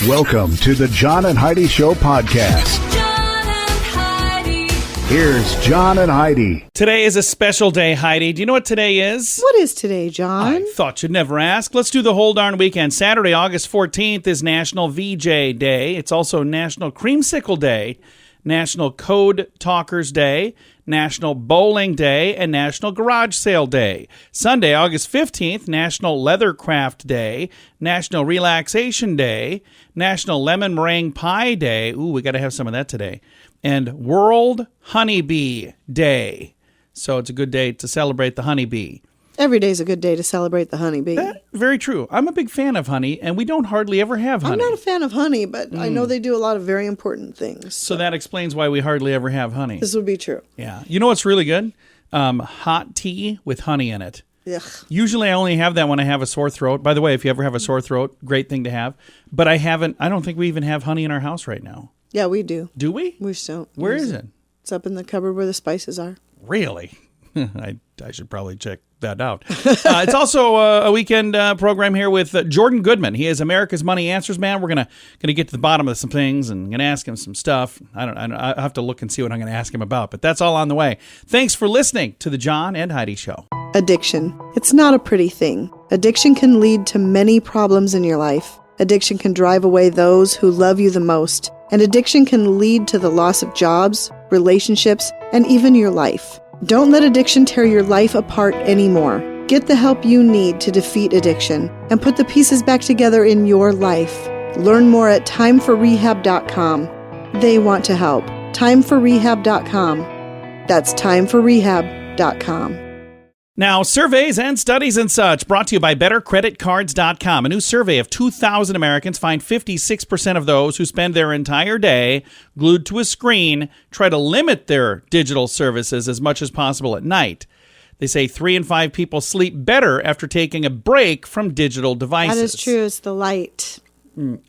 Welcome to the John and Heidi Show podcast. John and Heidi. Here's John and Heidi. Today is a special day, Heidi. Do you know what today is? What is today, John? I thought you'd never ask. Let's do the whole darn weekend. Saturday, August 14th is National VJ Day. It's also National Creamsicle Day, National Code Talkers Day, National Bowling Day, and National Garage Sale Day. Sunday, August 15th, National Leathercraft Day, National Relaxation Day, National Lemon Meringue Pie Day. Ooh, we got to have some of that today. And World Honeybee Day. So it's a good day to celebrate the honeybee. Every day's a good day to celebrate the honeybee. Very true. I'm a big fan of honey, and we don't hardly ever have honey. I'm not a fan of honey, but I know they do a lot of very important things. So that explains why we hardly ever have honey. This would be true. Yeah. You know what's really good? Hot tea with honey in it. Ugh. Usually I only have that when I have a sore throat. By the way, if you ever have a sore throat, great thing to have. But I don't think we even have honey in our house right now. Yeah, we do. Do we? We don't. Where is it? It's up in the cupboard where the spices are. Really? I should probably check that out. It's also a weekend program here with Jordan Goodman. He is America's Money Answers Man. We're gonna get to the bottom of some things and gonna ask him some stuff. I have to look and see what I'm gonna ask him about, but that's all on the way. Thanks for listening to the John and Heidi Show. Addiction. It's not a pretty thing. Addiction can lead to many problems in your life. Addiction can drive away those who love you the most. And addiction can lead to the loss of jobs, relationships, and even your life. Don't let addiction tear your life apart anymore. Get the help you need to defeat addiction and put the pieces back together in your life. Learn more at timeforrehab.com. They want to help. Timeforrehab.com. That's timeforrehab.com. Now, surveys and studies and such brought to you by BetterCreditCards.com. A new survey of 2,000 Americans find 56% of those who spend their entire day glued to a screen try to limit their digital services as much as possible at night. They say 3 in 5 people sleep better after taking a break from digital devices. That is true. It's the light.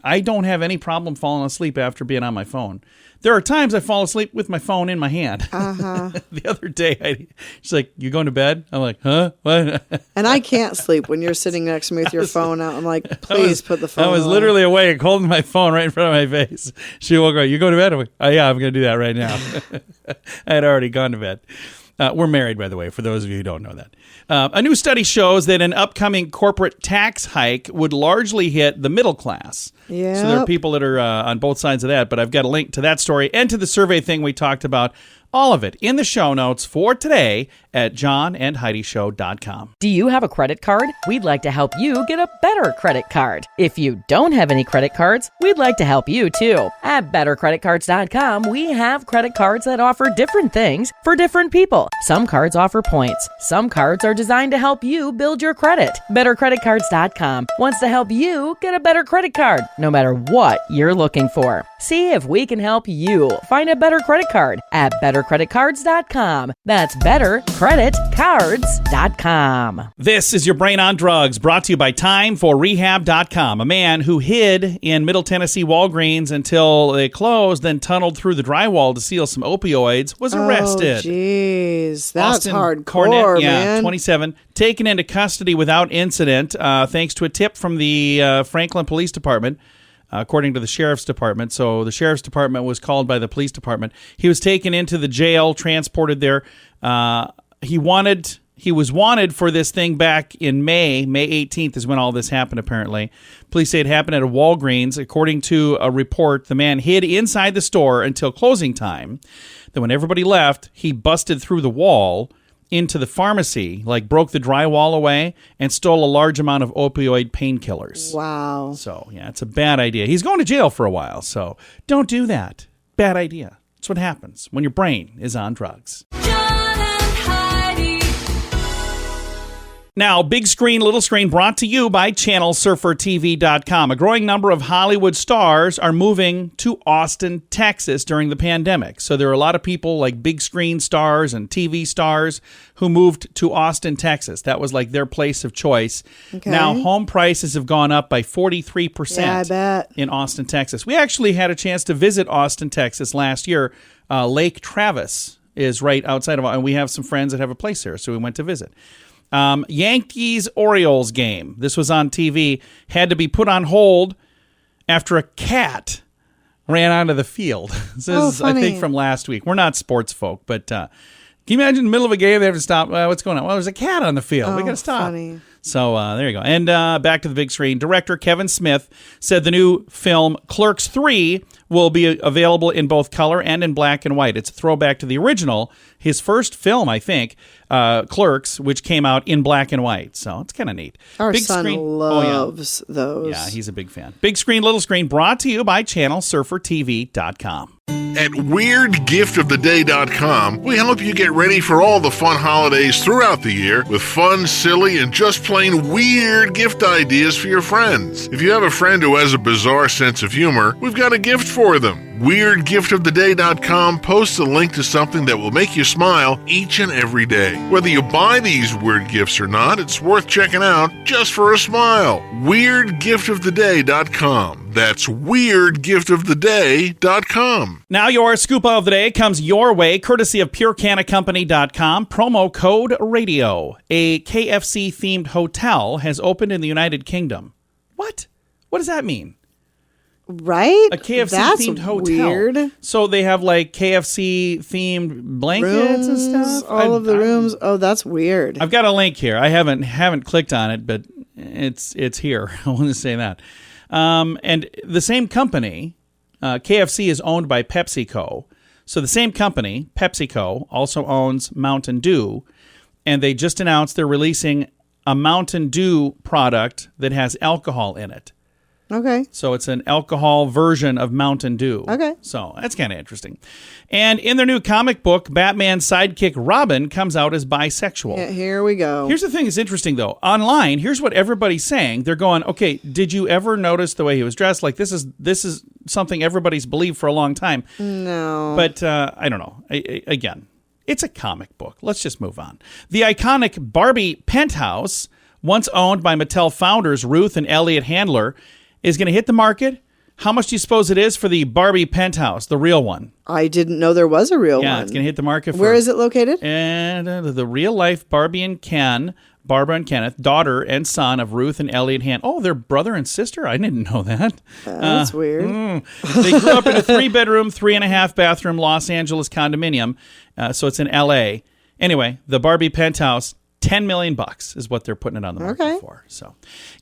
I don't have any problem falling asleep after being on my phone. There are times I fall asleep with my phone in my hand. Uh-huh. The other day, she's like, "You going to bed?" I'm like, "Huh? What?" And I can't sleep when you're sitting next to me with your phone out. I'm like, please put the phone I was on. literally awake holding my phone right in front of my face. She woke up. "You going to bed?" I'm like, "Oh, yeah, I'm going to do that right now." I had already gone to bed. We're married, by the way, for those of you who don't know that. A new study shows that an upcoming corporate tax hike would largely hit the middle class. Yep. So there are people that are on both sides of that, but I've got a link to that story and to the survey thing we talked about. All of it in the show notes for today at johnandheidishow.com. Do you have a credit card? We'd like to help you get a better credit card. If you don't have any credit cards, we'd like to help you too. At bettercreditcards.com, we have credit cards that offer different things for different people. Some cards offer points. Some cards are designed to help you build your credit. Bettercreditcards.com wants to help you get a better credit card, no matter what you're looking for. See if we can help you find a better credit card at bettercreditcards.com. That's bettercreditcards.com. This is your Brain on Drugs, brought to you by timeforrehab.com. A man who hid in Middle Tennessee Walgreens until they closed, then tunneled through the drywall to steal some opioids, was arrested. Oh, jeez. That's Austin hardcore, yeah, man. 27, taken into custody without incident, thanks to a tip from the Franklin Police Department. According to the Sheriff's Department. So the Sheriff's Department was called by the Police Department. He was taken into the jail, transported there. He was wanted for this thing back in May 18th is when all this happened, apparently. Police say it happened at a Walgreens. According to a report, the man hid inside the store until closing time. Then when everybody left, he busted through the wall into the pharmacy, broke the drywall away, and stole a large amount of opioid painkillers. Wow. So, yeah, it's a bad idea. He's going to jail for a while, so don't do that. Bad idea. That's what happens when your brain is on drugs. John and Heidi. Now, big screen, little screen, brought to you by ChannelSurferTV.com. A growing number of Hollywood stars are moving to Austin, Texas during the pandemic. So there are a lot of people like big screen stars and TV stars who moved to Austin, Texas. That was their place of choice. Okay. Now, home prices have gone up by 43% Yeah, I bet. in Austin, Texas. We actually had a chance to visit Austin, Texas last year. Lake Travis is right outside of, and we have some friends that have a place there, so we went to visit. Yankees-Orioles game. This was on TV. Had to be put on hold after a cat ran onto the field. This is, I think, from last week. We're not sports folk, but can you imagine in the middle of a game they have to stop? What's going on? Well, there's a cat on the field. We got to stop. Funny. So there you go. And back to the big screen. Director Kevin Smith said the new film Clerks 3 will be available in both color and in black and white. It's a throwback to the original, his first film, I think, Clerks, which came out in black and white. So it's kind of neat. Our big son screen. loves those. Yeah, he's a big fan. Big screen, little screen, brought to you by channelsurfertv.com. At WeirdGiftOfTheDay.com, we help you get ready for all the fun holidays throughout the year with fun, silly, and just plain weird gift ideas for your friends. If you have a friend who has a bizarre sense of humor, we've got a gift for them. WeirdGiftOfTheDay.com posts a link to something that will make you smile each and every day. Whether you buy these weird gifts or not, it's worth checking out just for a smile. WeirdGiftOfTheDay.com. That's WeirdGiftOfTheDay.com. Now your scoop of the day comes your way, courtesy of PureCanaCompany.com. Promo code RADIO. A KFC-themed hotel has opened in the United Kingdom. What? What does that mean? Right? A KFC-themed That's hotel. weird. So they have like KFC-themed blankets and stuff? All of the rooms. Oh, that's weird. I've got a link here. I haven't clicked on it, but it's here. I want to say that. And the same company, KFC, is owned by PepsiCo. So the same company, PepsiCo, also owns Mountain Dew, and they just announced they're releasing a Mountain Dew product that has alcohol in it. Okay. So it's an alcohol version of Mountain Dew. Okay. So that's kind of interesting. And in their new comic book, Batman's sidekick Robin comes out as bisexual. Yeah, here we go. Here's the thing that's interesting, though. Online, here's what everybody's saying. They're going, okay, did you ever notice the way he was dressed? Like, this is something everybody's believed for a long time. No. But I don't know. Again, it's a comic book. Let's just move on. The iconic Barbie Penthouse, once owned by Mattel founders Ruth and Elliot Handler, is going to hit the market. How much do you suppose it is for the Barbie Penthouse, the real one? I didn't know there was a real one. Yeah, it's going to hit the market. Where is it located? And the real life Barbie and Ken, Barbara and Kenneth, daughter and son of Ruth and Elliot Hand. Oh, they're brother and sister? I didn't know that. That's weird. They grew up in a 3-bedroom, 3.5-bathroom Los Angeles condominium. So it's in L.A. Anyway, the Barbie Penthouse, $10 million is what they're putting it on the market for. So,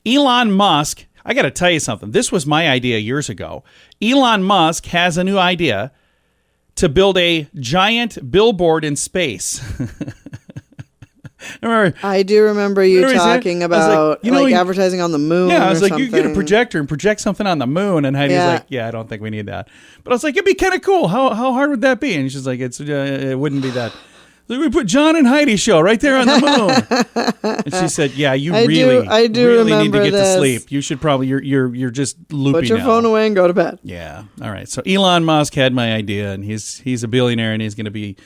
Elon Musk, I got to tell you something. This was my idea years ago. Elon Musk has a new idea to build a giant billboard in space. I do remember you talking about advertising on the moon. Yeah, I was like, something. you get a projector and project something on the moon. And Heidi's like, yeah, I don't think we need that. But I was like, it'd be kind of cool. How hard would that be? And she's like, it wouldn't be that. So we put John and Heidi show right there on the moon. And she said, yeah, you really need to get to sleep. You should probably, you're just loopy. Put your phone away and go to bed. Yeah. All right. So Elon Musk had my idea, and he's a billionaire, and he's going to be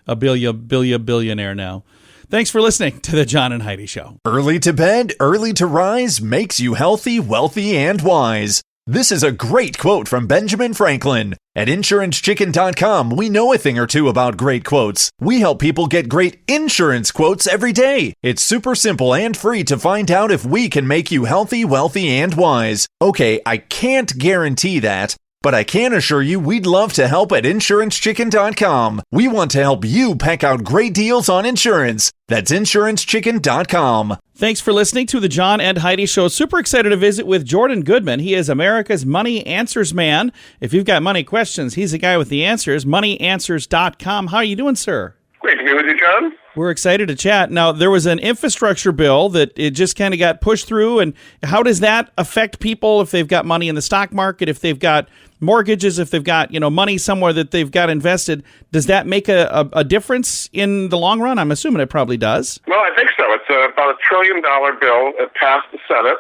a billionaire now. Thanks for listening to the John and Heidi Show. Early to bed, early to rise makes you healthy, wealthy, and wise. This is a great quote from Benjamin Franklin. At InsuranceChicken.com, we know a thing or two about great quotes. We help people get great insurance quotes every day. It's super simple and free to find out if we can make you healthy, wealthy, and wise. Okay, I can't guarantee that, but I can assure you we'd love to help at InsuranceChicken.com. We want to help you pack out great deals on insurance. That's InsuranceChicken.com. Thanks for listening to the John and Heidi Show. Super excited to visit with Jordan Goodman. He is America's Money Answers man. If you've got money questions, he's the guy with the answers. MoneyAnswers.com. How are you doing, sir? Great to be with you, John. We're excited to chat. Now, there was an infrastructure bill that it just kind of got pushed through. And how does that affect people if they've got money in the stock market, if they've got mortgages, if they've got money somewhere that they've got invested? Does that make a difference in the long run? I'm assuming it probably does. Well, I think so. It's about $1 trillion bill. It passed the Senate.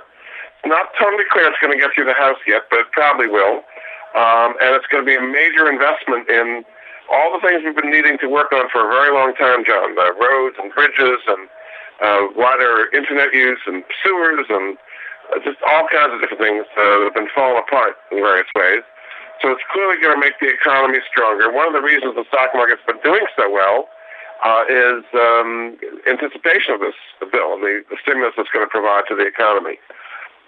It's not totally clear it's going to get through the House yet, but it probably will. And it's going to be a major investment in all the things we've been needing to work on for a very long time, John. Roads and bridges and wider internet use and sewers and just all kinds of different things that have been falling apart in various ways. So it's clearly going to make the economy stronger. One of the reasons the stock market's been doing so well is anticipation of this bill and the stimulus it's going to provide to the economy.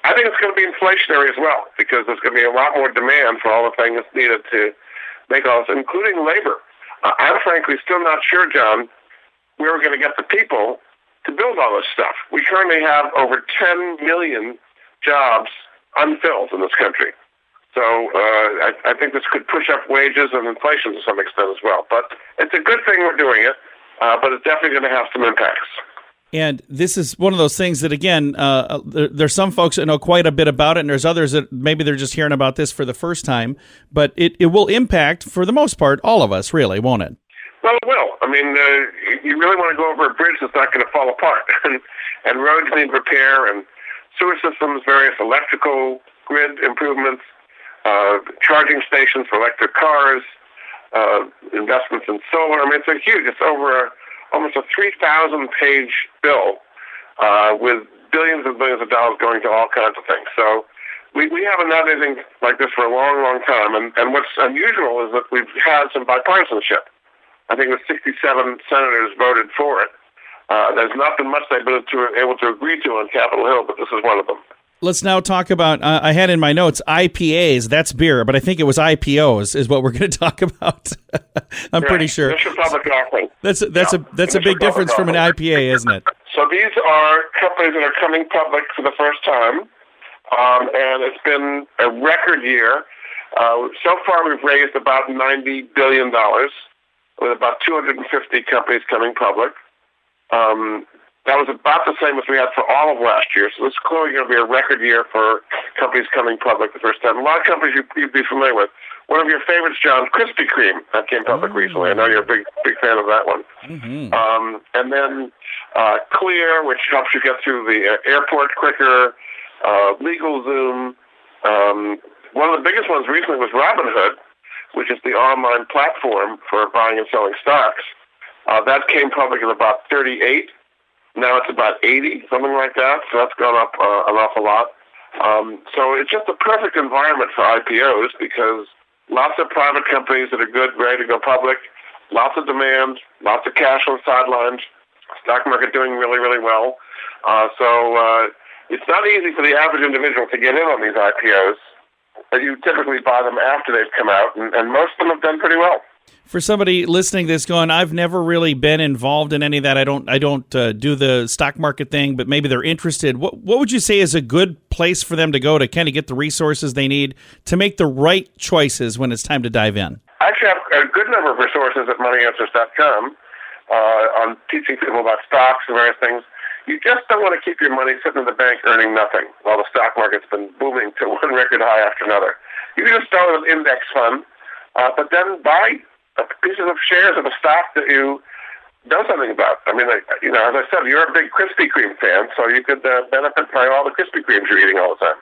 I think it's going to be inflationary as well, because there's going to be a lot more demand for all the things needed to make all this, including labor. I'm frankly still not sure, John, where we're going to get the people to build all this stuff. We currently have over 10 million jobs unfilled in this country. So I think this could push up wages and inflation to some extent as well. But it's a good thing we're doing it, but it's definitely going to have some impacts. And this is one of those things that, again, there's some folks that know quite a bit about it, and there's others that maybe they're just hearing about this for the first time. But it will impact, for the most part, all of us, really, won't it? Well, it will. I mean, you really want to go over a bridge that's not going to fall apart. And roads need repair, and sewer systems, various electrical grid improvements, charging stations for electric cars, investments in solar. I mean, it's over almost a 3,000-page bill with billions and billions of dollars going to all kinds of things. So we haven't had anything like this for a long, long time. And what's unusual is that we've had some bipartisanship. I think the 67 senators voted for it. There's not been much they've been able to agree to on Capitol Hill, but this is one of them. Let's now talk about, I had in my notes, IPAs, that's beer, but I think it was IPOs is what we're going to talk about. I'm pretty sure. Initial public offering. That's a big difference from an IPA, isn't it? So these are companies that are coming public for the first time, and it's been a record year. So far we've raised about $90 billion with about 250 companies coming public. That was about the same as we had for all of last year. So this is clearly going to be a record year for companies coming public the first time. A lot of companies you'd be familiar with. One of your favorites, John, Krispy Kreme, that came public recently. I know you're a big fan of that one. Mm-hmm. And then Clear, which helps you get through the airport quicker. LegalZoom. One of the biggest ones recently was Robinhood, which is the online platform for buying and selling stocks. That came public at about 38. Now it's about 80, something like that. So that's gone up an awful lot. So it's just a perfect environment for IPOs because lots of private companies that are good, ready to go public, lots of demand, lots of cash on the sidelines, stock market doing really, really well. So it's not easy for the average individual to get in on these IPOs. You typically buy them after they've come out, and most of them have done pretty well. For somebody listening to this going, I've never really been involved in any of that. I don't do the stock market thing, but maybe they're interested. What would you say is a good place for them to go to kind of get the resources they need to make the right choices when it's time to dive in? I actually have a good number of resources at moneyanswers.com on teaching people about stocks and various things. You just don't want to keep your money sitting in the bank earning nothing while the stock market's been booming to one record high after another. You can just start with an index fund, but then buy pieces of shares of a stock that you know something about. I mean, as I said, you're a big Krispy Kreme fan, so you could benefit by all the Krispy Kremes you're eating all the time.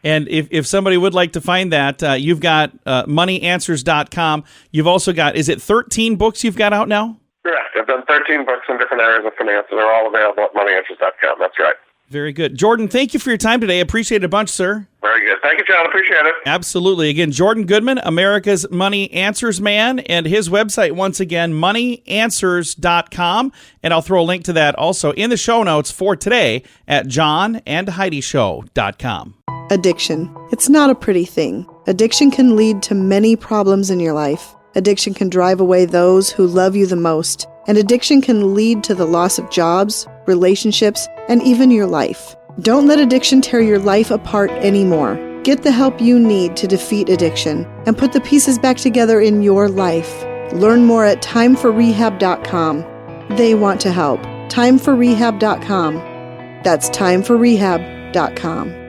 And if somebody would like to find that, you've got moneyanswers.com. You've also got, is it 13 books you've got out now? Correct. I've done 13 books in different areas of finance, and they're all available at moneyanswers.com. That's right. Very good. Jordan, thank you for your time today. Appreciate it a bunch, sir. Very good. Thank you, John. Appreciate it. Absolutely. Again, Jordan Goodman, America's Money Answers Man, and his website, once again, moneyanswers.com. And I'll throw a link to that also in the show notes for today at johnandheidishow.com. Addiction. It's not a pretty thing. Addiction can lead to many problems in your life. Addiction can drive away those who love you the most. And addiction can lead to the loss of jobs, relationships, and even your life. Don't let addiction tear your life apart anymore. Get the help you need to defeat addiction and put the pieces back together in your life. Learn more at timeforrehab.com. They want to help. Timeforrehab.com. That's timeforrehab.com.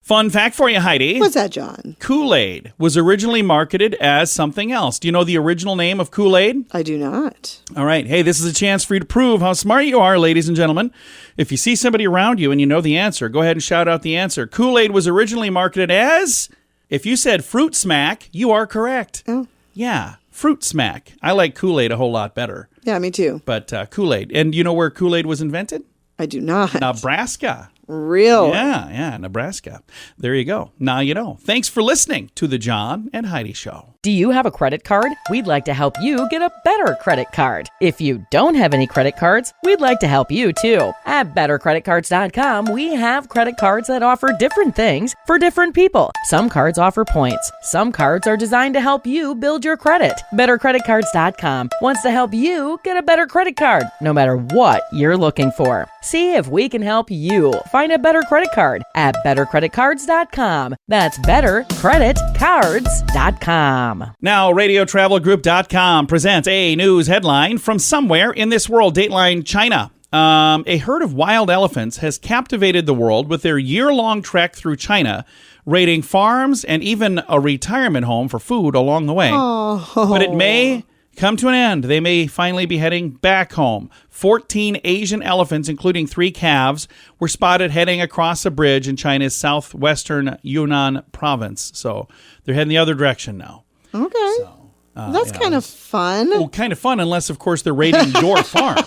Fun fact for you, Heidi. What's that, John? Kool-Aid was originally marketed as something else. Do you know the original name of Kool-Aid? I do not. All right. Hey, this is a chance for you to prove how smart you are, ladies and gentlemen. If you see somebody around you and you know the answer, go ahead and shout out the answer. Kool-Aid was originally marketed as, if you said Fruit Smack, you are correct. Oh. Yeah, Fruit Smack. I like Kool-Aid a whole lot better. Yeah, me too. But Kool-Aid. And you know where Kool-Aid was invented? I do not. Nebraska. Real. Yeah, Nebraska. There you go. Now you know. Thanks for listening to the John and Heidi Show. Do you have a credit card? We'd like to help you get a better credit card. If you don't have any credit cards, we'd like to help you too. At bettercreditcards.com, we have credit cards that offer different things for different people. Some cards offer points. Some cards are designed to help you build your credit. Bettercreditcards.com wants to help you get a better credit card, no matter what you're looking for. See if we can help you find a better credit card at bettercreditcards.com. That's bettercreditcards.com. Now, RadioTravelGroup.com presents a news headline from somewhere in this world. Dateline China. A herd of wild elephants has captivated the world with their year-long trek through China, raiding farms and even a retirement home for food along the way. But it may come to an end. They may finally be heading back home. 14 Asian elephants, including 3 calves, were spotted heading across a bridge in China's southwestern Yunnan province. So they're heading the other direction now. Okay. So, That's kind of fun. Well, kind of fun, unless, of course, they're raiding your farm.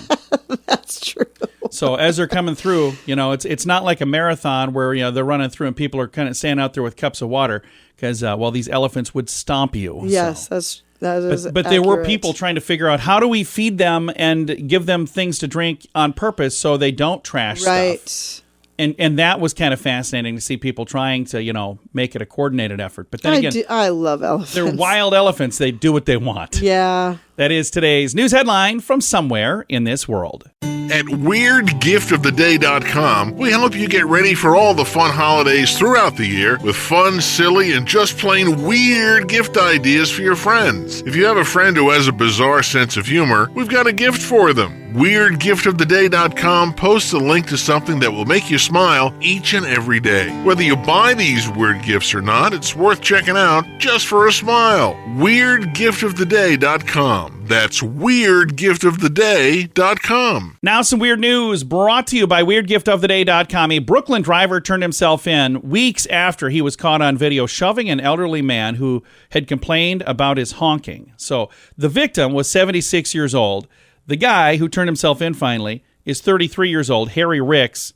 That's true. So as they're coming through, it's not like a marathon where, they're running through and people are kind of standing out there with cups of water because, these elephants would stomp you. Yes, so. that is But there were accurate. people trying to figure out how do we feed them and give them things to drink on purpose so they don't trash stuff. And that was kind of fascinating to see people trying to, make it a coordinated effort. But then again, I love elephants. they're wild elephants. They do what they want. Yeah. That is today's news headline from somewhere in this world. At WeirdGiftOfTheDay.com, we help you get ready for all the fun holidays throughout the year with fun, silly, and just plain weird gift ideas for your friends. If you have a friend who has a bizarre sense of humor, we've got a gift for them. WeirdGiftOfTheDay.com posts a link to something that will make you smile each and every day. Whether you buy these weird gifts or not, it's worth checking out just for a smile. WeirdGiftOfTheDay.com. That's WeirdGiftOfTheDay.com. Now some weird news brought to you by WeirdGiftOfTheDay.com. A Brooklyn driver turned himself in weeks after he was caught on video shoving an elderly man who had complained about his honking. So the victim was 76 years old. The guy who turned himself in finally is 33 years old, Harry Ricks.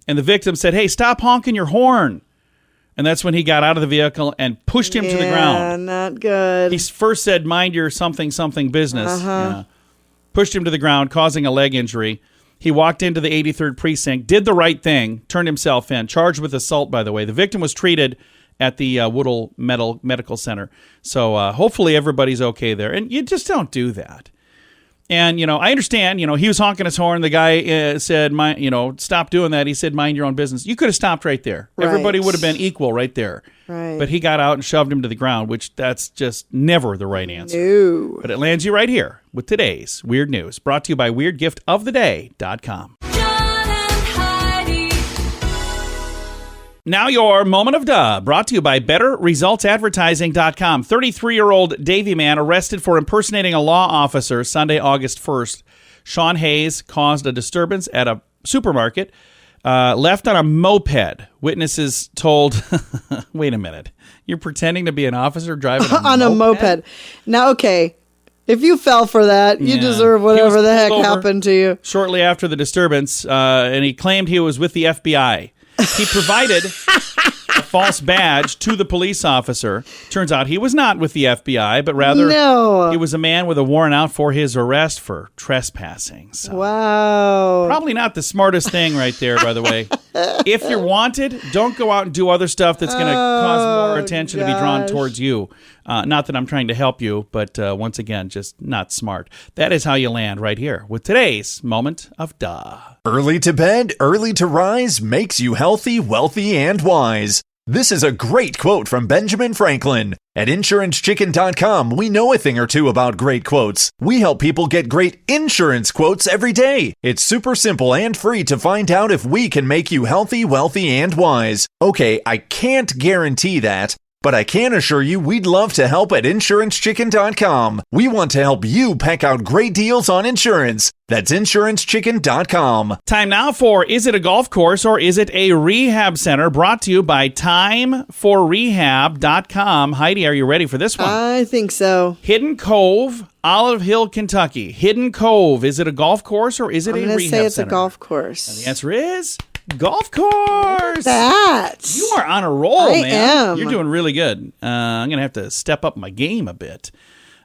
And the victim said, "Hey, stop honking your horn." And that's when he got out of the vehicle and pushed him to the ground. Yeah, not good. He first said, "Mind your something business." Yeah. Pushed him to the ground, causing a leg injury. He walked into the 83rd precinct, did the right thing, turned himself in, charged with assault, by the way. The victim was treated at the Woodall Medical Center. So hopefully everybody's okay there. And you just don't do that. And, I understand, he was honking his horn. The guy said, stop doing that. He said, mind your own business. You could have stopped right there. Right. Everybody would have been equal right there. Right. But he got out and shoved him to the ground, which that's just never the right answer. No. But it lands you right here with today's Weird News, brought to you by WeirdGiftOfTheDay.com. John and Heidi. Now your moment of duh, brought to you by BetterResultsAdvertising.com. 33-year-old Davy man arrested for impersonating a law officer Sunday, August 1st. Sean Hayes caused a disturbance at a supermarket, left on a moped. Witnesses told, wait a minute, you're pretending to be an officer driving on a moped. Now, okay, if you fell for that, you Yeah. deserve He was whatever the heck pulled over happened to you. shortly after the disturbance, and he claimed he was with the FBI. He provided a false badge to the police officer. Turns out he was not with the FBI, but rather No. he was a man with a warrant out for his arrest for trespassing. So Wow. probably not the smartest thing right there, by the way. If you're wanted, don't go out and do other stuff that's going to cause more attention to be drawn gosh. towards you. Not that I'm trying to help you, but once again, just not smart. That is how you land right here with today's moment of duh. Early to bed, early to rise makes you healthy, wealthy, and wise. This is a great quote from Benjamin Franklin. At InsuranceChicken.com, we know a thing or two about great quotes. We help people get great insurance quotes every day. It's super simple and free to find out if we can make you healthy, wealthy, and wise. Okay, I can't guarantee that, but I can assure you we'd love to help at InsuranceChicken.com. We want to help you peck out great deals on insurance. That's InsuranceChicken.com. Time now for Is It a Golf Course or Is It a Rehab Center? Brought to you by TimeForRehab.com. Heidi, are you ready for this one? I think so. Hidden Cove, Olive Hill, Kentucky. Hidden Cove. Is it a golf course or is it I'm a going to rehab say it's center? a golf course. And the answer is golf course. That. You are on a roll, I man. am. You're doing really good. I'm going to have to step up my game a bit.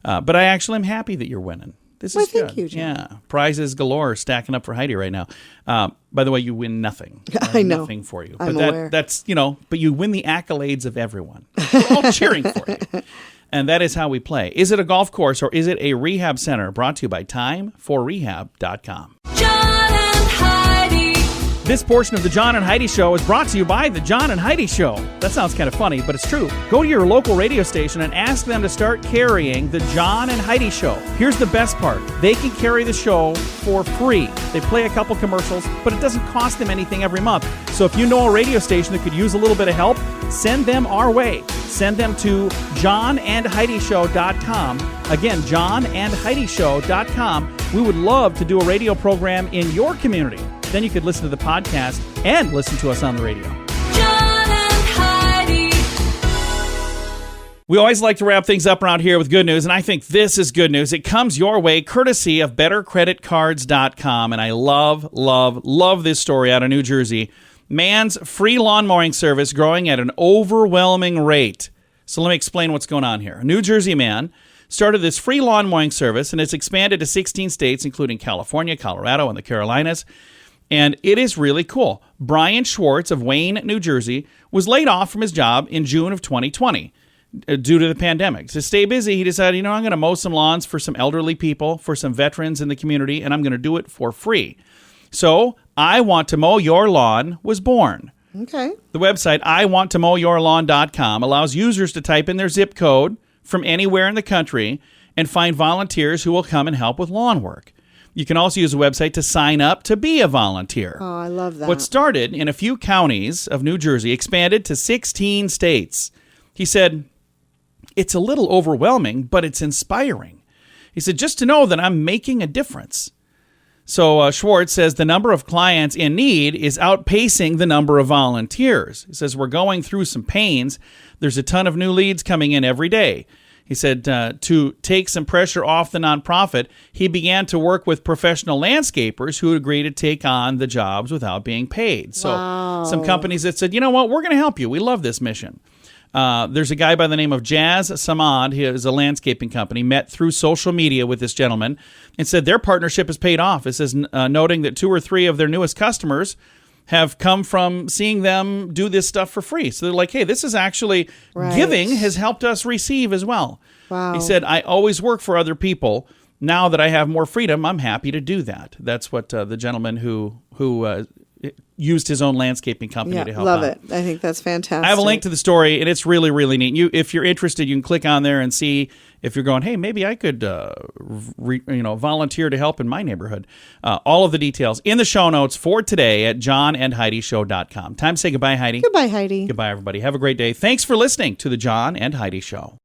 But I actually am happy that you're winning. This is good. Thank you, John. Yeah. Prizes galore stacking up for Heidi right now. By the way, you win nothing. I know. Nothing for you. I'm but aware. that's, but you win the accolades of everyone. We're all cheering for you. And that is how we play. Is it a golf course or is it a rehab center? Brought to you by timeforrehab.com. John and Heidi. This portion of the John and Heidi Show is brought to you by the John and Heidi Show. That sounds kind of funny, but it's true. Go to your local radio station and ask them to start carrying the John and Heidi Show. Here's the best part. They can carry the show for free. They play a couple commercials, but it doesn't cost them anything every month. So if you know a radio station that could use a little bit of help, send them our way. Send them to johnandheidishow.com. Again, johnandheidishow.com. We would love to do a radio program in your community. Then you could listen to the podcast and listen to us on the radio. John and Heidi. We always like to wrap things up around here with good news, and I think this is good news. It comes your way courtesy of bettercreditcards.com, and I love this story out of New Jersey. Man's free lawn mowing service growing at an overwhelming rate. So let me explain what's going on here. A New Jersey man started this free lawn mowing service, and it's expanded to 16 states, including California, Colorado, and the Carolinas. And it is really cool. Brian Schwartz of Wayne, New Jersey, was laid off from his job in June of 2020 due to the pandemic. To stay busy, he decided, I'm going to mow some lawns for some elderly people, for some veterans in the community, and I'm going to do it for free. So, I Want to Mow Your Lawn was born. Okay. The website, iwanttomowyourlawn.com, allows users to type in their zip code from anywhere in the country and find volunteers who will come and help with lawn work. You can also use the website to sign up to be a volunteer. Oh, I love that. What started in a few counties of New Jersey expanded to 16 states. He said, it's a little overwhelming, but it's inspiring. He said, just to know that I'm making a difference. So Schwartz says the number of clients in need is outpacing the number of volunteers. He says, we're going through some pains. There's a ton of new leads coming in every day. He said to take some pressure off the nonprofit, he began to work with professional landscapers who agreed to take on the jobs without being paid. So some companies that said, you know what, we're going to help you. We love this mission. There's a guy by the name of Jazz Samad. He is a landscaping company, met through social media with this gentleman and said their partnership has paid off. It says, noting that 2 or 3 of their newest customers have come from seeing them do this stuff for free. So they're like, hey, this is actually giving has helped us receive as well. Wow. He said, I always work for other people. Now that I have more freedom, I'm happy to do that. That's what the gentleman who used his own landscaping company to help love out. it. I think that's fantastic. I have a link to the story, and it's really, really neat. If you're interested, you can click on there and see if you're going, hey, maybe I could volunteer to help in my neighborhood. All of the details in the show notes for today at johnandheidishow.com. Time to say goodbye, Heidi. Goodbye, Heidi. Goodbye, everybody. Have a great day. Thanks for listening to the John and Heidi Show.